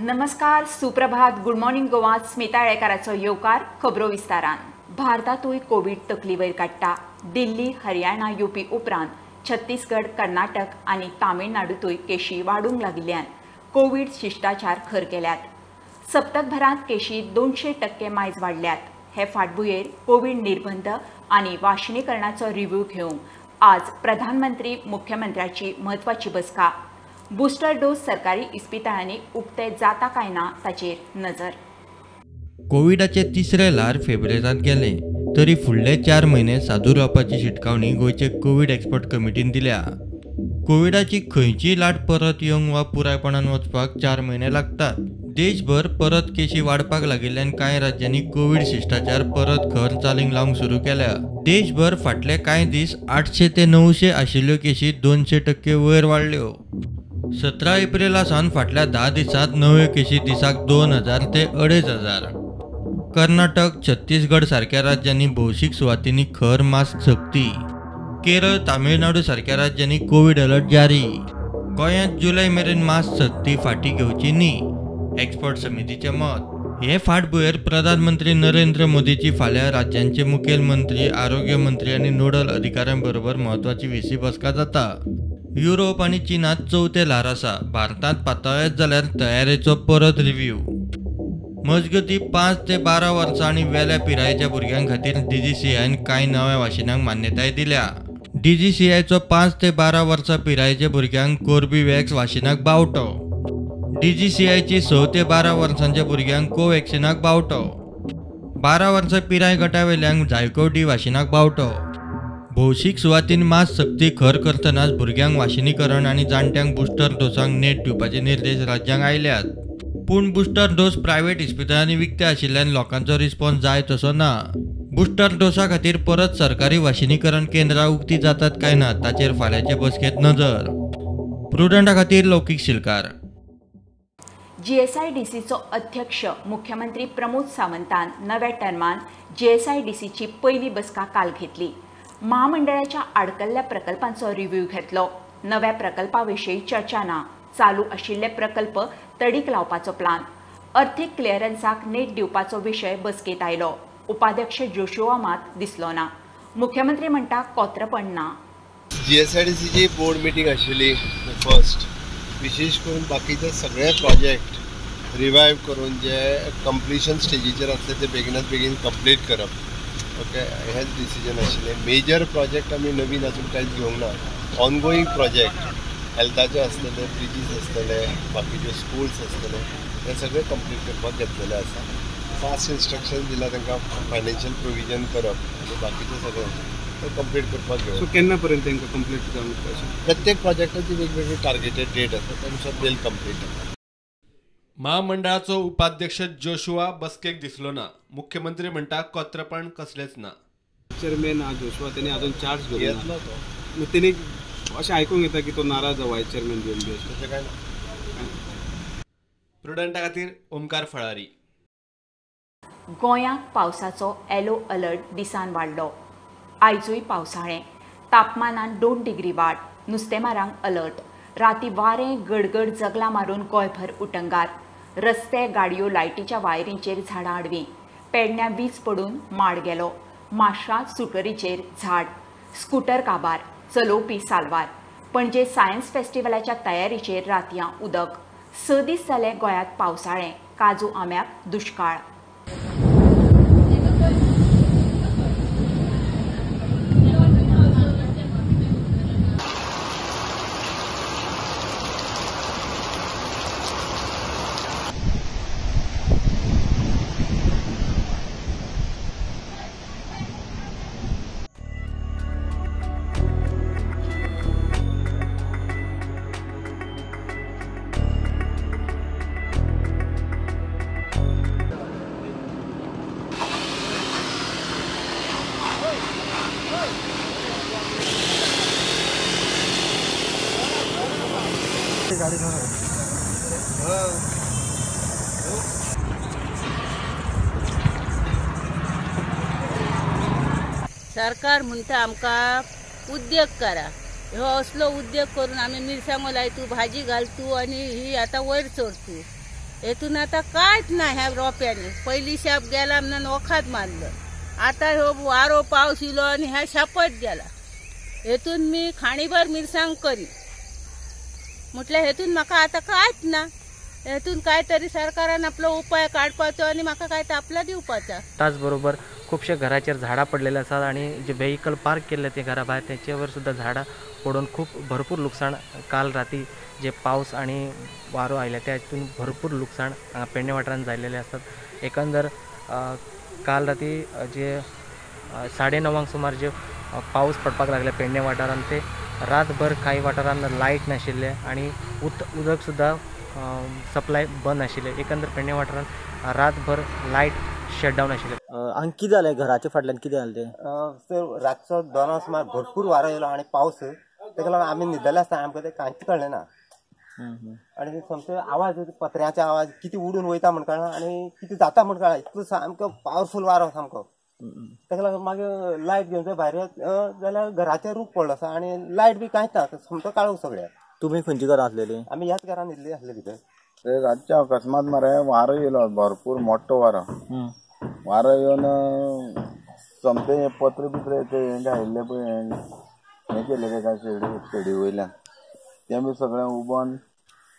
नमस्कार, सुप्रभात, good morning Goa. Smita येळेकाराचो येवकार. खबरो विस्तारान. भारतातूय कोविड तकली वयर काडटा. दिल्ली, हरियाणा, यूपी उपरांत छत्तीसगड, कर्नाटक आनी तामिळनाडूतूय केशी वाडूंक लागिल्ल्यान कोविड शिश्टाचार खर केल्यात. सप्तकभरांत केशी 200% मायज वाडल्यात. हे फाटभुंयेर कोविड निर्बंध आनी वाशिनीकरणाचो रिव्ह्यू घेवंक आज प्रधानमंत्री मुख्यमंत्र्याची म्हत्वाची बसका. बुस्टर डोस सरकारी इस्पितळांनी उक्ते जाता काय ना ताचेर नजर. कोविडाचे तिसरे ल्हार फेब्रुवारींत गेले तरी फुडले 4 म्हयने सादूर रावपाची शिटकावणी गोंयचे कोविड एक्सपर्ट कमिटीन दिल्या. कोविडाची खंयचीय लाट परत येवंक वा पुरायपणान वचपाक 4 म्हयने लागतात. देशभर परत केशी वाडपाक लागिल्ल्यान कांय राज्यांनी कोविड शिश्टाचार परत खर चालीक लावंक सुरू केल्या. देशभर फाटले कांय दीस 800 ते 900 आशिल्ल्यो केशी 200% वयर वाडल्यो. 17 एप्रिला सावन फाटल्या 10 दिसांत नव्यो केशी दिसाक 2000 ते 2500. कर्नाटक, छत्तीसगड सारख्या राज्यांनी भौशीक सुवातींनी खर मास्क सक्ती. केरळ, तामिळनाडू सारख्या राज्यांनी कोविड अलर्ट जारी. गोंयांत जुलय मेरेन मास्क सक्ती फाटी घेवची न्ही, एक्सपर्ट समितीचे मत. हे फाटभुंयेर प्रधानमंत्री नरेंद्र मोदीची फाल्यां राज्यांचे मुखेलमंत्री, आरोग्य मंत्री आनी नोडल अधिकाऱ्यांबरोबर म्हत्वाची VC बसका जाता. युरोप आनी चीनात चवथे ल्हार आसा. भारतांत पातळ्ळेत जाल्यार तयारेचो परत रिव्ह्यू. मजगतीं 5 ते 12 वर्सां आनी वेल्या पिरायेच्या भुरग्यां खातीर DGCIन कांय नव्या वाशिनांक मान्यताय दिल्या. DGCIचो 5 ते 12 वर्सां पिरायेच्या भुरग्यांक कोर्बेवॅक्स वाशिनाक बावटो. DGCIची 6 ते 12 वर्सांच्या भुरग्यांक कोव्हॅक्सिनाक बावटो. 12 वर्सां पिराय गटावेल्यांक झायकोव-D वाशिनाक बावटो. भौशीक सुवातीन मास्क सक्ती खर करतनाच भुरग्यांक वाशिनीकरण आनी जाणट्यांक बुस्टर डोसांक नेट दिवपाचे निर्देश राज्यांक आयल्यात. पूण बुस्टर डोस प्रायव्हेट इस्पितळांनी विकते आशिल्ल्यान लोकांचो रिस्पॉन्स जाय तसो ना. बुस्टर डोसा खातीर परत सरकारी वाशिनीकरण केंद्रां उक्ती जातात काय ना ताचेर फाल्यांचे बसकेंत नजर. प्रुडंटा खातीर लौकीक शिलकार. GSIDCचो अध्यक्ष मुख्यमंत्री प्रमोद सावंतान नव्या टर्मान GSIDCची पयली बसका काल घेतली. महामंडळाच्या आडकल्ल्या प्रकल्पांचो रिव्ह्यू घेतलो. नव्या प्रकल्पाविशीं चर्चा ना. चालू आशिल्ले प्रकल्प तडीक लावपाचो प्लान. अर्थीक क्लिअरन्साक नेट दिवपाचो विशय बसकेंत आयलो. उपाध्यक्ष जोशुआ मात दिसलो ना. मुख्यमंत्री म्हणटा कोत्रपण ना. GSIDCची बोर्ड मिटींग आशिल्ली फर्स्ट. विशेष करून बाकीचे सगळे प्रोजेक्ट रिवायव करून जे कंप्लिशन स्टेजीचेर आसले ते बेगिनात बेगीन कंप्लीट करप. ओके, हेच डिसिजन आशिल्लें. मेजर प्रोजेक्ट आमी नवीन अजून कांयच घेवंक ना. ऑनगोईंग प्रोजेक्ट हेल्थाचे आसतले, ब्रिजीस आसतले, बाकीचे स्कूल्स आसतले, हे सगळे कंप्लीट करपाक घेतलेले आसा. फास्ट इन्स्ट्रक्शन दिला तांकां फायनान्शियल प्रोविजन करप आनी बाकीचे सगळे कंप्लीट करपाक घेवप. सो केन्ना पर्यंत तांकां कंप्लीट जावंक अशें? प्रत्येक प्रोजेक्टाची वेगवेगळी टार्गेटेड डेट आसा, त्यानुसार देल कंप्लीट. महामंडळाचो उपाध्यक्ष जोशुआ बसकेक दिसलो ना. मुख्यमंत्री म्हणटा कोत्रपण कसलेच ना. चेअरमॅन जोशुआ त्यांनी अजून चार्ज घेतला येतलो तो. मग त्यांनी अशें आयकूंक येता की तो नाराज व्हायस चेअरमॅन घेवन बी अशें. तशें काय ना. प्रुडंटा खातीर ओमकार फळारी. गोंयांत पावसाचो येलो अलर्ट दिसान वाडलो. आयजूय पावसाळें. तापमानांत 2 डिग्री वाड. नुस्तेमारांक अलर्ट. राती वारें गडगड जगलां मारून गोंयभर उटंगार. रस्ते, गाडयो, लायटीच्या वायरींचेर झाडां आडवीं. पेडण्यां वीज पडून माड गेलो. माश्रां सुटरीचेर झाड. स्कूटर काबार. चलोवपी साल्वार. पणजे सायन्स फेस्टिवलाच्या तयारीचेर रातयां उदक. 6 दीस जाले गोंयांत पावसाळें. काजू आंब्याक दुश्काळ. सरकार म्हणटा आमकां उद्योग करा. हो असलो उद्योग करून आमी मिरसांगो लायतू, भाजी घालतू आणि ही आता वयर चडतू. हेतून आता कांयच ना ह्या रोप्यांनी. पयलीं शेप गेला म्हणून वखद मारलं, आता ह्यो वारो पावस इलो आनी ह्या शेपत गेला. हेतून मी खाणीभर मिरसांग करी म्हटल्यार हेतून म्हाका आता कांयच ना. हेतून काय तरी सरकारान आपलो उपाय काडपाचो आनी म्हाका काय ते आपला दिवपाचा. त्याच बरोबर खूपशे घराचेर झाडां पडलेले आसात आणि जे व्हेइकल पार्क केल्ले ते घरा भायर तेचेवर सुद्धा झाडां पडून खूप भरपूर लुकसाण. काल राती जे पावस आणि वारो आयले त्यातून भरपूर लुकसाण पेडणे वाठारांत जाल्लेले आसात. एकंदर काल राती जे 9:30 सुमार जे पावस पडपाक लागले पेडणे वाठारांत ते रातभर काही वाठारांत लायट नाशिल्ले आणि उदक सुद्धा सप्लाय बंद आशिल्ले. एकंदर पेडणे वाठारांत रातभर लायट शटडावन आशिल्ले. हांगा कितें जालें घराच्या फाटल्यान कितें जालें तें रातचो 2 सुमार भरपूर वारो येयलो आनी पावस तेका लागून आमी न्हिदले आसता आमकां तें कांयच कळ्ळें ना. आनी सामको आवाज पत्र्याचो आवाज कितें उडून वयता म्हण कळना आनी कितें जाता म्हण कळना. इतलो सामको पावरफूल वारो सामको. तेका लागून मागीर लायट घेवन भायर जाल्यार घराचेर रूख पडलो आसा आनी लायट बी कांयच ना सामको काळोख सगळ्याक. तुमी खंयची घरां आसलेली? आमी ह्याच घरान न्हिदली आसले भितर. ते रातच्या अकस्मात मरे वारो येयलो भरपूर मोठो वारो. वारो येवन सोमते पत्र बित्र ते घायिल्ले पळय हें केलें तेका शेडी वयल्यान तें बी सगळें उबोन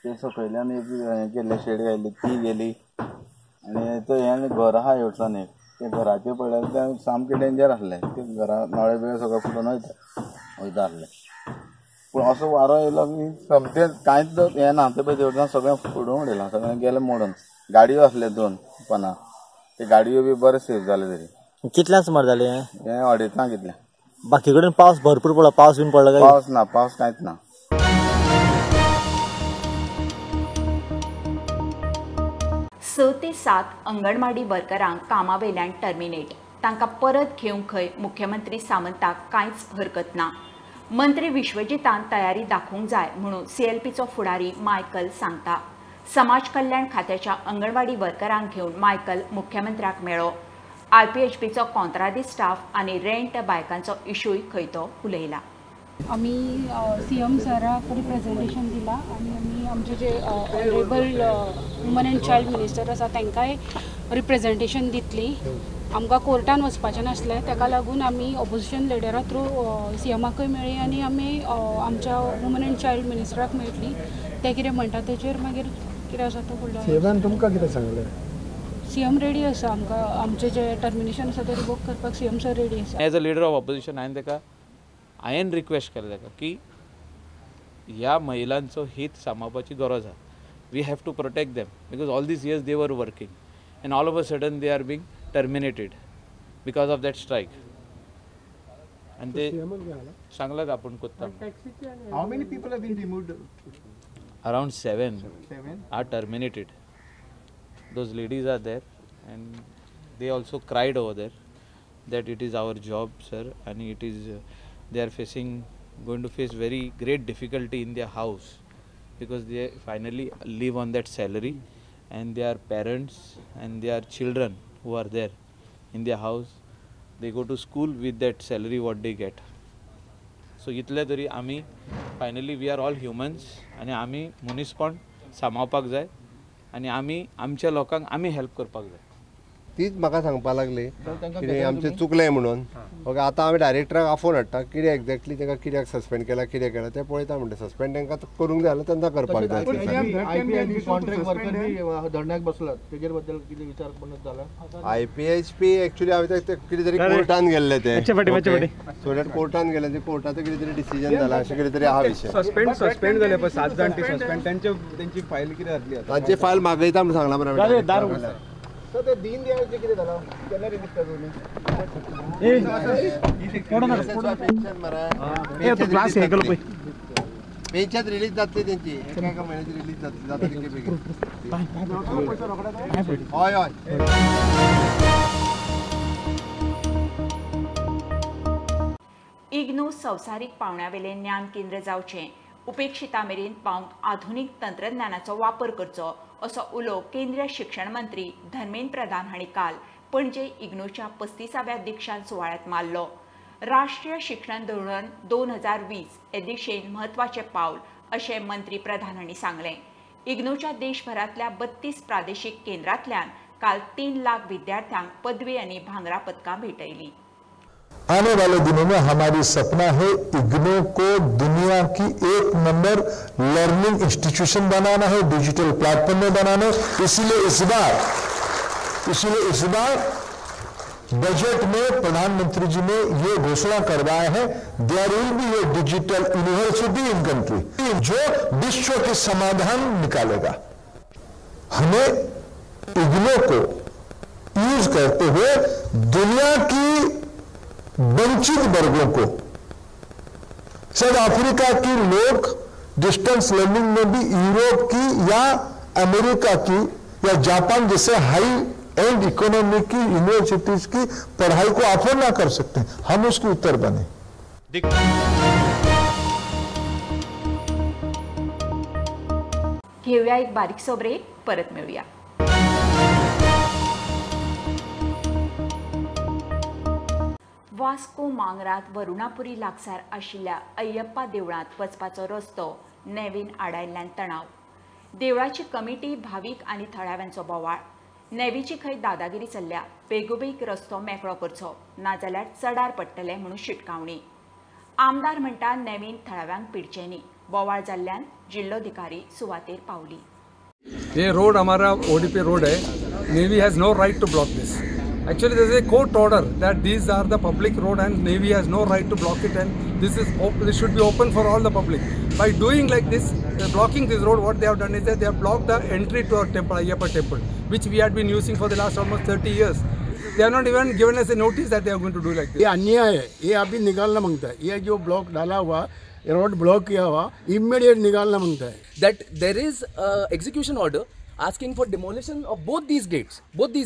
ते सकयल्यान एक हें केल्लें शेडी घायिल्ली ती गेली. आनी तो हें घर आहा हेवटसान एक ते घराचेर पळयल्यार तें सामकें डेंजर आसलें. ते घरा नळे बिळे सगळें फुटून वयता आसलें. पूण असो वारो येयलो की सोमतें कांयच हें ना ते पळय हेवटसान सगळें फोडून उडयलां. सगळें गेलें मोडून. गाडयो आसल्यो 2 पोना ते गाडयो बी बरें सेफ जाले तरी. कितल्यां सुमार जालें हें 2:30 कितलें. बाकी कडेन पावस भरपूर पडलो? पावस बीन पडलो काय? पावस ना, पावस कांयच ना. 6 ते 7 अंगणवाडी वर्करांक कामावेल्यान टर्मिनेट. तांकां परत घेवंक खंय मुख्यमंत्री सामंताक कांयच हरकत ना. मंत्री विश्वजितान तयारी दाखोवंक जाय म्हणून CLPचो फुडारी मायकल सांगता. समाज कल्याण खात्याच्या अंगणवाडी वर्करांक घेवन मायकल मुख्यमंत्र्याक मेळ्ळो. RPHPचो कॉन्त्रादी स्टाफ आनी रेंट बायकांचो इशूय खंय तो उलयला. आम्ही CM सराक रिप्रेझेंटेशन दिला आणि आम्ही आमचे जे honourable woman and child minister आसा तांकांय रिप्रेझेंटेशन दितली. आमकां कोर्टान वचपाचें नासलें ताका लागून आमी ऑपोजिशन लिडरा थ्रू CMाकय मेळ्ळी आनी आमी आमच्या वुमन अँड चायल्ड मिनिस्टराक मेळटली. ते कितें म्हणटा तेचेर मागीर कितें आसा तो फुडलो. CMान तुमकां कितें सांगलें? CM रेडी आसा. आमकां आमचें जें टर्मिनेशन आसा तें रिवोक करपाक CM सर रेडी आसा. As a leader of opposition हांवें रिक्वेस्ट केलें ताका की ह्या महिलांचो हित सांबाळपाची गरज आसा. We have to protect them because all these years they were working and all of a sudden they are being terminated because of that strike. आनी ते सांगलां आपूण कोत्ता. How many people have been removed? Around 7 are terminated. Those ladies are there and they also cried over there that it is our job, sir, and it is they are going to face very great difficulty in their house because they finally live on that salary and their parents and their children who are there in their house, they go to school with that salary what they get. So इतले तरी आमी finally we are all humans आणि आमी मनीसपण सांबाळपाक जाय आनी आमी आमच्या लोकांक आमी हेल्प करपाक जाय. तीच म्हाका सांगपाक लागली कितें आमचें चुकलें म्हणून. ओके आतां हांवें डायरेक्टराक आफोन हाडटा कितें एक्झॅक्टली ताका कित्याक सस्पेंड केला कितें केला तें पळयता म्हणटा. सस्पेंड तांकां करूंक जाय जाल्यार तेन्ना करपाक जाय. धरण्याक बसलात तेजेर बद्दल कितें विचार बनत जाला? IPHP एक्चुअली हांवें ते कितें तरी कोर्टान गेल्ले ते सो दॅट कोर्टान गेले ते कोर्टाचो कितें तरी डिसिजन जाला अशें कितें तरी आहा विशय. सस्पेंड जाले पळय 7 जाण ती सस्पेंड त्यांची फायल कितें जातली? तांची फायल मागयता म्हण सांगला मरे. सो ते दीन दयाळचे कितें जालां? केन्ना रिलीज करतली? पेन्शन रिलीज जातली तेंची एका म्हयन्याची रिलीज जाता तेंची बेगीन. हय हय. इग्नू संवसारीक पावंड्यावेलें ज्ञान केंद्र जावचें. उपेक्षिता मेरेन पावंक आधुनीक तंत्रज्ञानाचो वापर करचो असो उलो केंद्रीय शिक्षण मंत्री धर्मेंद्र प्रधान हांणी काल पणजे इग्नूच्या 35व्या दिक्षांत सुवाळ्यांत मारलो. राष्ट्रीय शिक्षण धोरण 2020 हे दिशेन म्हत्वाचें पावल अशें मंत्री प्रधान हांणी सांगलें. इग्नोच्या देशभरातल्या 32 प्रादेशिक केंद्रांतल्यान काल 3 लाख विद्यार्थ्यांक पदवी आनी भांगरा पदकां भेटयली। आने वाले दिनों में हमारी सपना है इग्नो को दुनिया की 1 नंबर लर्निंग इंस्टीट्यूशन बनाना है, डिजिटल प्लेटफॉर्म में बनाना है। इसीलिए इस बार बजट में प्रधानमंत्री जी ने ये घोषणा करवाया है, there will be a digital university in country जो विश्व के समाधान निकालेगा। हमें इग्नो को यूज करते हुए दुनिया की वंचित वर्गों को, शायद अफ्रीका की लोग डिस्टेंस लर्निंग में भी यूरोप की या अमेरिका की या जापान जैसे हाई एंड इकोनॉमी की यूनिवर्सिटीज की पढ़ाई को अफोर्ड ना कर सकते, हम उसके उत्तर बने। घेऊया एक बारीकसो ब्रेक, परत मिळूया। वास्को मांगरात वरुणापुरी लागसार आशिल्ल्या अय्यप्पा देवळांत वचपाचो रस्तो नेवीन आडायल्ल्यान तणाव। देवळाची कमिटी, भावीक आनी थळाव्यांचो बोवाळ। नेवीची खंय दादागिरी चल्ल्या, बेगोबेग रस्तो मेकळो करचो, नाजाल्यार चडार पडटले म्हणून शिटकावणी। आमदार म्हणटा नेवीन थळाव्यांक पिडचे न्ही। बोवाळ जाल्ल्यान जिल्लोधिकारी सुवातेर पावली। ये रोड हमारा ओडीपी रोड है, navy has no right to block this. Actually, there is a court order that these are the public road and Navy has no right to block it, and this should be open for all the public. By doing like this, blocking this road, what they have done is that they have blocked the entry to our temple, Ayyappa temple, which we had been using for the last almost 30 years. They have not even given us a notice that they are going to do like this. ये अन्याय है, ये अभी निकालना मांगता है। ये जो ब्लॉक डाला हुआ, रोड ब्लॉक किया हुआ, इमीडिएट निकालना मांगता है। That there is execution order asking for demolition of both these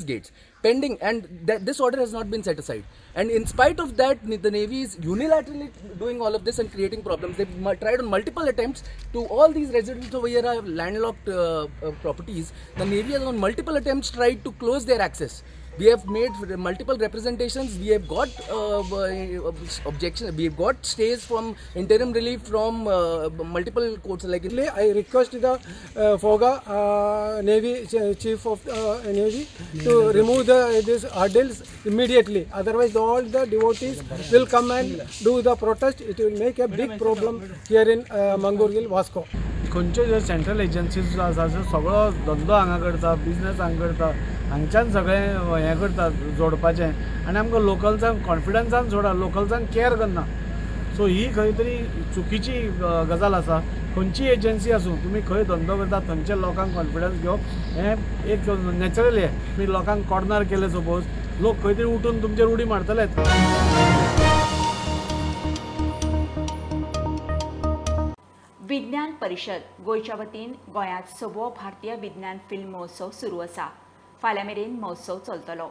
gates pending, and this order has not been set aside, and in spite of that the Navy is unilaterally doing all of this and creating problems. They've tried on multiple attempts to all these residents over here have landlocked properties. The Navy has on multiple attempts tried to close their access. We have made multiple representations. We have got objections. We have got stays from interim relief from multiple courts. Like I request the FOGA Navy Chief of Navy to remove these hurdles immediately. Otherwise, all the devotees will come and do the protest. It will make a big problem here in Mangorgil, Vasco. खंयच्यो ज्यो central agencies आसा सगळो धंदो हांगा करता, business हांगा करता, हांगच्यान सगळें हें करतात जोडपाचें, आनी आमकां लोकल्सांक कॉन्फिडन्सान सोडा, लोकल्सांक केअर करना। सो ही खंय तरी चुकीची गजाल आसा। खंयची एजन्सी आसूं, तुमी खंय धंदो करता थंयच्या लोकांक कॉन्फिडन्स घेवप हें एक नॅचरल हें। तुमी लोकांक कॉर्नर केलें सपोज, लोक खंय तरी उठून तुमचेर उडी मारतलेच। विज्ञान परिशद गोयच्या वतीन गोंयांत 6वो भारतीय विज्ञान फिल्म महोत्सव सुरू आसा। फाल्यां मेरेन महोत्सव चलतलो।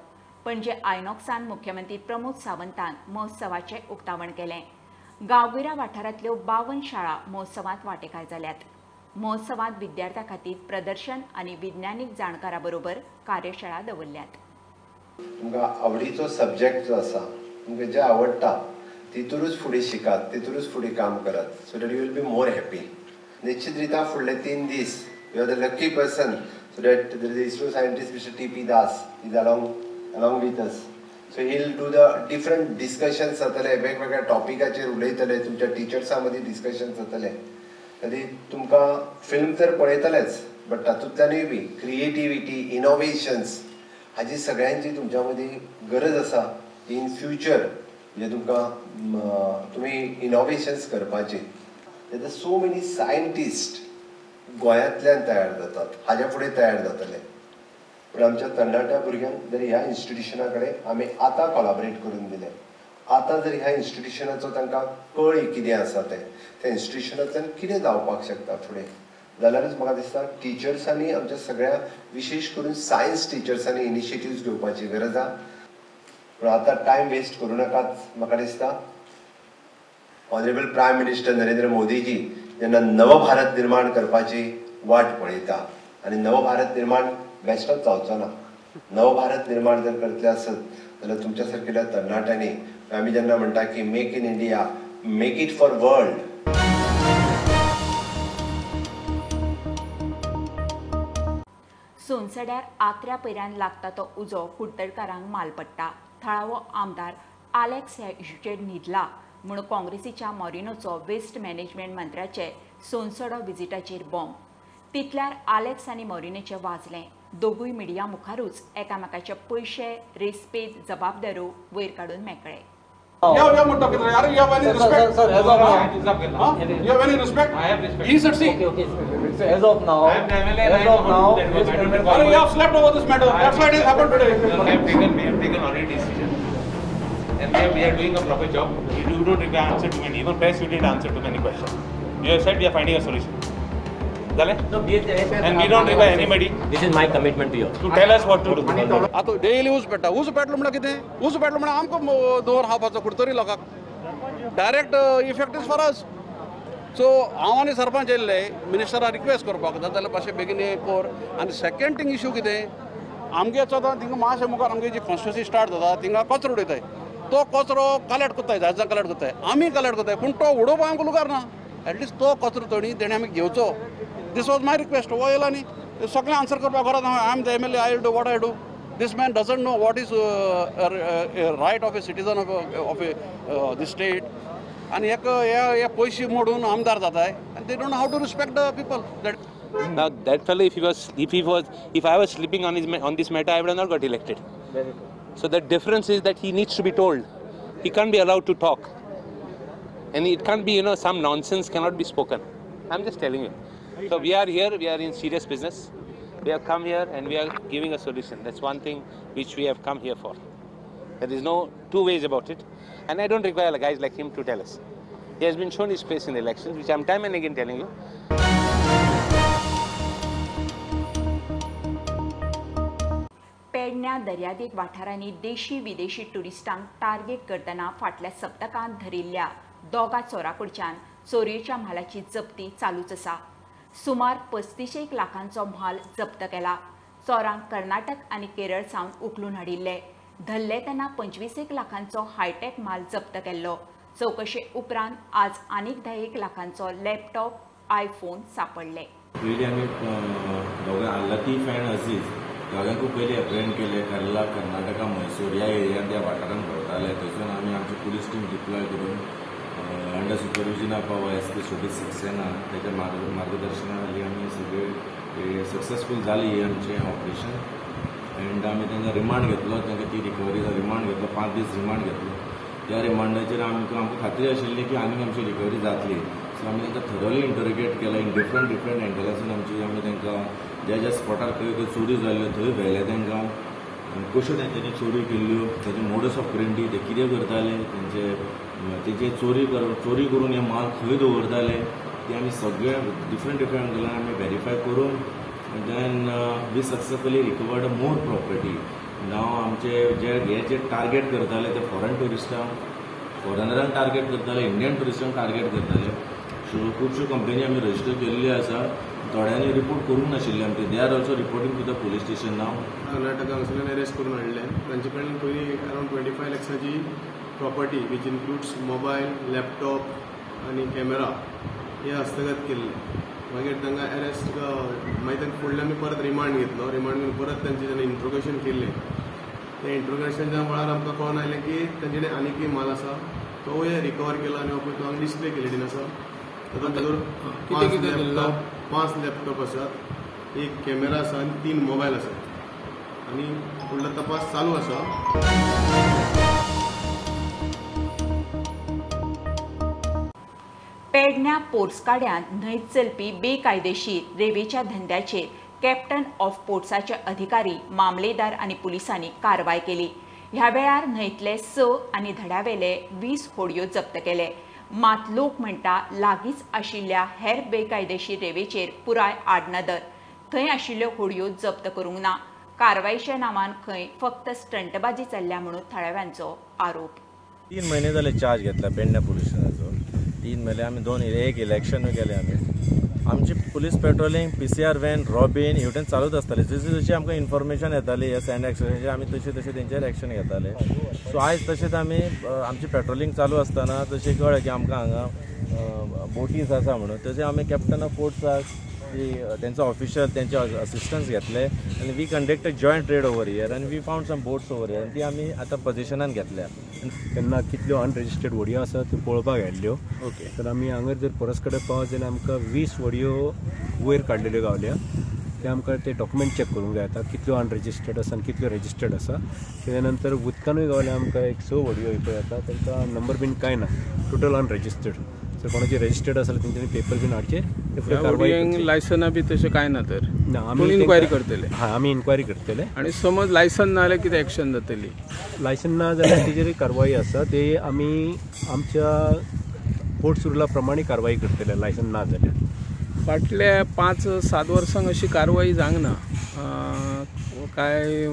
पणजे आयनॉक्सान मुख्यमंत्री प्रमोद सावंतान महोत्सवाचें उक्तावण केलें। गांवगिऱ्या वाठारांतल्यो 52 शाळा महोत्सवांत वांटेकार जाल्यात। महोत्सवांत विद्यार्थ्यां खातीर प्रदर्शन आनी विज्ञानीक जाणकारां बरोबर कार्यशाळा दवरल्यात। तुमकां आवडीचो सब्जेक्ट जो आसा, तुमकां जें आवडटा तितूरूच फुडें शिकात, तितूरूच फुडें काम करात, so that you will be more happy. निश्चित रित्या फुडले 3 दीस you are the lucky person, so that the ISRO scientist mister TP Das is along with us. So he will do the different discussions जातले, वेगवेगळ्या टॉपिकाचेर उलयतले, तुमच्या टिचर्सां मदीं डिस्कशन जातले। तरी तुमकां फिल्म तर पळयतलेच, बट तातूंतल्यानूय बी क्रिएटिविटी, इनोवेशन्स हाजी सगळ्यांची तुमच्या मदीं गरज आसा इन फ्युचर। म्हणजे तुमी इनोवेशन्स करपाचे। There are so many scientist गोंयांतल्यान तयार जातात, हाज्या फुडें तयार जातले, पण आमच्या तरणाट्या भुरग्यांक जर ह्या इन्स्टिट्युशना कडेन आमी आतां कोलॅबोरेट करून दिलें, आतां जर ह्या इन्स्टिट्युशनाचो तांकां कळ्ळी कितें आसा तें इन्स्टिट्युशनांतल्यान कितें जावपाक शकता फुडें, जाल्यारूच म्हाका दिसता टिचर्सांनी, आमच्या सगळ्या विशेश करून सायन्स टिचर्सांनी इनिशिएटिव्स घेवपाची गरज आसा। पण आतां टायम वेस्ट करूं नाकात। म्हाका दिसता honourable prime minister Narendra Modiji जेन्ना नव भारत निर्माण करपाची वाट पळयता, आनी नव भारत निर्माण बेश्टोच जावचो ना, नव भारत निर्माण जर करतले आसत जाल्यार तुमच्या सारकेल्या तरणाट्यांनी, आमी जेन्ना म्हणटा की make in India, make it for world, सोनसड्यार आत्र्या पैऱ्यान लागता तो उजो कुडतडकारांक माल पडटा. थळावो आमदार आलेक्स ह्या इश्यूचेर न्हिदला म्हूण काँग्रेसीच्या मॉरिनोचो वेस्ट मॅनेजमेंट मंत्र्याचे सोनसडो विजिटाचेर बॉम्ब. तितल्यार आलेक्स आनी मॉरिनोचें वाजलें. दोगूय मिडिया मुखारूच एकामेकाचे पयशे रेस्पेद जबाबदारो वयर काडून मेकळे. You have any respect? Sir, as of now, you have any respect? I have respect. He said, see. Okay. So as of now, you have slept over this matter. That's why it has happened today. We have taken already decision, and we are doing a proper job. You don't require answer to many. Even press, you didn't answer to many questions. You have said we are finding a solution. No, and we don't require anybody. This is my commitment to you. To tell us what to do. आता daily ऊस पेटलो म्हणल्यार कितें? ऊस पेटलो म्हणल्यार आमकां दोर खावपाचो कुडतरी लोकांक. Direct effect is for us. So हांव आनी सरपंच येयल्ले मिनिस्टराक रिक्वेस्ट करपाक जाता जाल्यार मातशें बेगीन हें कर. आनी सेकंड थिंग इश्यू कितें आमगे चोता थिंगा मातशें मुखार आमगे जी कॉन्स्टिट्युएन्सी स्टार्ट जाता थिंगा कचरो उडयताय. तो कचरो कलेक्ट कोत्ताय जहाजां कलेक्ट कोत्ताय आमी कलेक्ट कोत्ताय पूण तो उडोवपाक आमकां लुगार ना. एटलिस्ट तो कचरो तेणी आमी घेवचो. This was my request. वो येयला न्ही सगळें आन्सर करपाक घरांत I am the MLA. I will do what I do. This man doesn't know what is a right of a citizen of this state. And हे पयशे मोडून आमदार जाताय and they don't know how to respect the people. Now that fellow, if I was sleeping on this matter, I would have not got elected. Very good. So the difference is that he needs to be told. He can't be allowed to talk, and it can't be some nonsense cannot be spoken. I'm just telling you. So we are here. We are in serious business. We have come here and we are giving a solution. That's one thing which we have come here for. There is no two ways about it. And I don't require guys like him to tell us. He has been shown his face in the elections, which I'm time and again telling you. पेडण्या दर्यादेग वाठारांनी देशी विदेशी टुरिस्टांक target करतना फाटल्या सप्तकांत धरिल्ल्या दोगा चोराकडच्यान चोरयेच्या म्हालाची जप्ती चालूच आसा. सुमार 35 लाखांचो म्हाल जप्त केला. चोरांक कर्नाटक आनी केरळ सावन उखलून हाडिल्ले. धरले तेन्ना 25 लाखांचो हायटेक माल जप्त केल्लो. चौकशे उपरांत आज आनीक 10 लाखांचो लॅपटॉप आयफोन सांपडले. पयलीं आमी दोगां लतीफ एंड अजीज दोगांकूय पयलीं एप्रिहेंड केले. केरला कर्नाटका मैसूर ह्या एरियांत त्या वाठारांत भोंवताले. थंयसून आमी आमची पुलीस टीम डिप्लॉय करून under supervision of our SP Soti Saxena त्याच्या मार्गदर्शनाखाली आमी सगळे सक्सेसफूल जाली ही आमचें ऑपरेशन. एंड आमी तांकां रिमांड घेतलो. तांकां ती रिकवरीचा रिमांड घेतलो. 5 दीस रिमांड घेतलो. त्या रिमांडाचेर आमकां खात्री आशिल्ली की आनीक आमची रिकवरी जातली. सो आमी तांकां थरोली इंटरोगेट केला. इन डिफरंट एंगलासून आमी तांकां ज्या स्पॉटार खंय चोरी जाल्ल्यो थंय व्हेले तांकां. कश्यो तेंच्यांनी चोरी केल्ल्यो तेजे मोडस ऑपरेंडी ते कितें करताले तेजे चोरी करून हे माल खंय दवरताले ते आमी सगळे डिफरंट एंगलान आमी व्हेरीफाय करून then we successfully recovered more property. नाव आमचे जे टार्गेट करताले ते फॉरेन टुरिस्टांक फॉरेनरांक टार्गेट करताले इंडियन टुरिस्टांक टार्गेट करताले. सो खुबश्यो कंपनी आमी रजिस्टर केल्ल्यो आसा. थोड्यांनी रिपोर्ट करूंक नाशिल्ले आमचे. They are also reporting to the police station नाव. कर्नाटका हांगसरल्यान अरेस्ट करून हाडले. तांचे कडल्यान पयलीं अरावंड 25 लाखाची property which includes mobile laptop आनी कॅमेरा हे हस्तगत केल्ले. मागीर तांकां अरेस्ट मागीर तांकां फुडले आमी परत रिमांड घेतलो. रिमांड घेवन परत तांचे जेन्ना इंट्रोगेशन केल्लें ते इंट्रोगेशनाच्या वेळार आमकां कळून आयलें की तांचे कडेन आनीकय माल आसा तो रिकवर केला आनी हो तो हांगा डिस्प्ले केलेली आसा. तातूंत 5 लॅपटॉप आसात. 1 कॅमेरा आसा आनी 3 मोबायल आसात आनी फुडलो तपास चालू आसा. पेडण्या पोर्ट्सकाड्यांत न्हंयत चलपी बेकायदेशीर रेवेच्या धंद्याचेर कॅप्टन ऑफ पोर्ट्साचे अधिकारी मामलेदार आनी पुलिसांनी कारवाय केली. ह्या वेळार न्हंयतले 6 आनी धड्यावेले 20 होडयो जप्त केले. मात लोक म्हणटा लागींच आशिल्ल्या हेर बेकायदेशीर रेवेचेर पुराय आडनदर. थंय आशिल्ल्यो होडयो जप्त करूंक ना. कारवायेच्या नांवान खंय फक्त स्टंटबाजी चल्ल्या म्हणून थळाव्यांचो आरोप. 3 महिने जाले चार्ज घेतला पेडण्या पुलीस स्टेशनाचो. 3 महिने आमी 2 एक इलेक्शन केले आमी. आमची police patrolling PCR van robin हेवटेन चालूच आसताली. जशी जशी आमकां इन्फॉर्मेशन येताली ह्या सँड एक्सचेंजाचेर आमी तशें तेंचेर एक्शन घेताले. सो आयज तशेंच आमी आमची पेट्रोलिंग चालू आसतना तशें कळ्ळें की आमकां हांगा बोटीज आसा म्हणून. तशें आमी कॅप्टन ऑफ पोर्ट्साक त्यांचा ऑफिशियल त्यांचे असिस्टन्स घेतले आनी we conduct a joint raid over here आनी we found some boats over here आनी ती आमी आतां पोजिशनान घेतल्या. तेन्ना कितल्यो अनरेजिस्टर्ड व्हडयो आसा त्यो पळोवपाक गेल्ल्यो. ओके. तर आमी हांगर जर परस कडेन पावत जाल्यार आमकां 20 व्हडयो वयर काडलेल्यो गावल्या. ते आमकां ते डॉक्युमेंट चॅक करूंक जाय आता कितल्यो अनरेजिस्टर्ड आसा आनी कितल्यो रेजिस्टर्ड आसा. तेच्या नंतर उदकानूय गावल्या आमकां एक 6 व्हडयो पळय येता तांकां नंबर बीन कांय ना, टोटल अनरेजिस्टर्ड. जर कोणाचे रेजिस्टर्ड आसा जाल्यार तेंच्यांनी पेपर बीन हाडचे, ते फुडें कारवाई. लायसना बी तशें कांय ना तर ना, आमी इन्क्वायरी करतले. हां, आमी इन्क्वायरी करतले. आनी समज लायसन ना जाल्यार कितें एक्शन जातली? लायसन ना जाल्यार तेजेर कारवाई आसा, ते आमी आमच्या कोर्ट रुला प्रमाणे कारवाई करतले लायसन ना जाल्यार. फाटल्या 5-7 वर्सांक अशी कारवाई जावंक ना. काय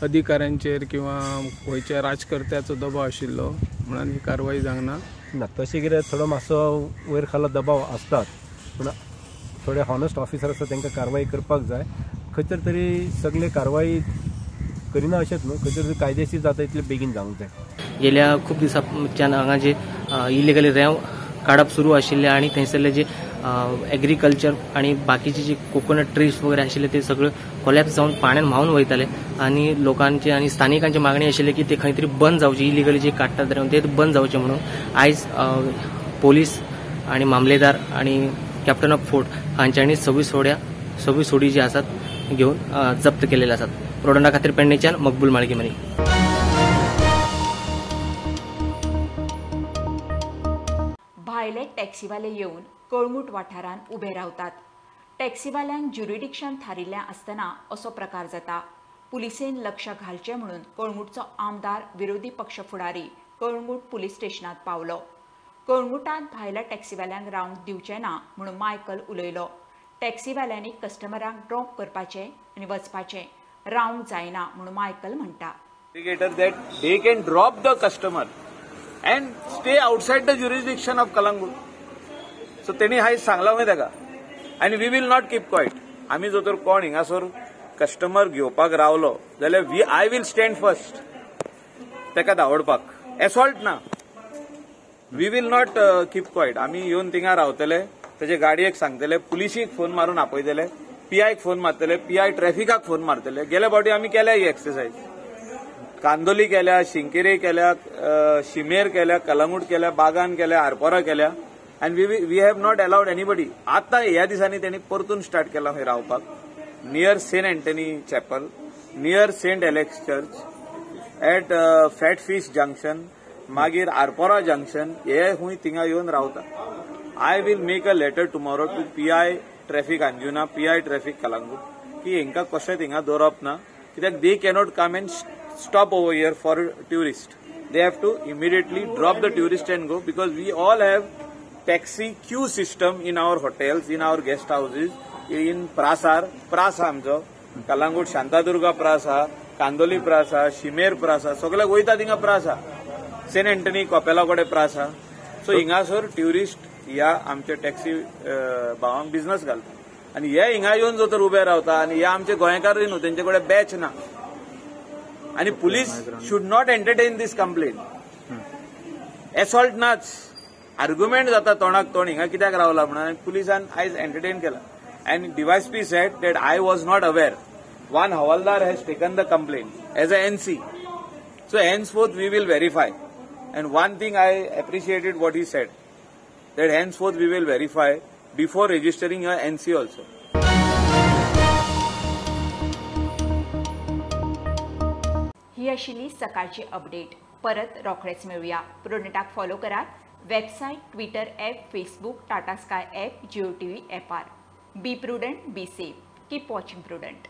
अधिकाऱ्यांचेर किंवा गोंयच्या राजकर्त्याचो दबाव आशिल्लो म्हणून ही कारवाई जावंक ना. ना, तशें कितें थोडो मातसो वयर खाला दबाव आसतात, पूण थोडे हॉनस्ट ऑफिसर आसा तांकां कारवाई करपाक जाय. खंय तरी सगळे कारवाई करिना अशेंच न्हू, खंय तरी कायदेशीर जाता इतले बेगीन जावंक जाय. गेल्या खूप दिवसांच्यान हांगा जे इलिगली रेंव काडप सुरू आशिल्ले आनी थंयसरले जे एग्रीकल्चर आणि बाकीचे जे कोकोनट ट्रीज वगैरे आशिल्ले ते सगळं कोलॅप्स जाऊन पाण्यात व्हांवन वयताले आणि लोकांचे आणि स्थानिकांची मागणी आशिल्ली की ते खंय तरी बंद जावचे, इलिगली जे काडटात रेंव ते बंद जावचे म्हणून आयज पोलीस आणि मामलेदार आणि कॅप्टन ऑफ फोर्ट हांच्यांनी 26 सोडी जी आसात घेऊन जप्त केलेले आसात. प्रोडंडा खातीर पेडणेच्यान मकबूल माळगीमनी. भायले टॅक्सीवाले येवन कळंगूट वाठारांत उबे रावतात. टॅक्सीवाल्यांक ज्युरिडिक्शन थारिल्लें आसतना असो प्रकार जाता. पुलिसेन लक्ष घालचें म्हणून कळंगूटचो आमदार विरोधी पक्ष फुडारी कळंगूट पुलीस स्टेशनात पावलो. कळंगूटांत भायल्या टॅक्सीवाल्यांक रावंक दिवचे ना म्हणून मायकल उलयलो. टॅक्सीवाल्यांनी कस्टमरांक ड्रॉप करपाचें आनी वचपाचें, रावंक जायना म्हणून मायकल म्हणटा. that they can drop the customer and stay outside the jurisdiction of Kalangut. So त्यांनी हायज सांगला माहिती का, आणि we will not keep quiet. आम्ही जो तर कोण हिंगासोर कस्टमर घेवपाक रावलो जाल्यार आय विल स्टँड फर्स्ट ताका धांवडपाक. एसॉल्ट ना, we will not keep quiet. आम्ही येवन थिंगा रावतले, तेजे गाडयेक सांगतले, पुलिसीक फोन मारून आपयतले, पीआयक फोन मारतले, पीआय ट्रॅफिकाक फोन मारतले. गेल्या फावटी आम्ही केल्या ही एक्सरसाइज. कांदोली केल्या, शिंकेरे केल्या, शिमेर केल्या, कलंगूट केल्या, बागान केल्या, आरपोरा केल्या, and we have not allowed anybody. आता ह्या दिसांनी त्यांनी परतून स्टार्ट केला खंय रावपाक. Near Saint Antony chapel, near Saint Alex church, at Fat Fish junction, मागीर आरपोरा जंक्शन, हे हुंय थिंगा येवन रावता. I will make a letter tomorrow to PI traffic Anjuna, PI traffic Calangute, की हेंका कशें थिंगा दवरप ना, कित्याक they cannot come and stop over here for tourists. They have to immediately drop the tourist and go, because we all have taxi queue system in our hotels, in our guest houses, in Prasa आमचो, कलंगूट शांतादुर्गा प्रासा, कांदोली प्रासा, शिमेर प्रासा, सगळ्याक वयता थिंगा Prasa, Saint Antony कोपेलाकोडे Prasa. So हिंगासर tourist ह्या आमचे taxi भावांक business घालता, आनी हे हिंगा येवन जर तर उबे रावता, आनी हे आमचे गोंयकार न्हू, तेंचे कडेन बॅच ना. आणि police should not entertain this complaint. Assault नाच, आर्ग्युमेंट जाता तोंडाक तोंड, हिंगा कित्याक रावला म्हणून पुलिसान आयज एंटरटेन केला. And DYSP said that I was not aware. One हवालदार has taken the complaint as a NC. So henceforth we will verify. And one thing I appreciated what he said, that henceforth we will verify before registering a NC also. ही आशिल्ली सकाळची update. परत रोखडेच मेळुया. प्रोनेटाक follow करात. Website, Twitter app, Facebook, Tata sky app, Jio TV ॲपार. Be prudent, be safe. Keep watching prudent.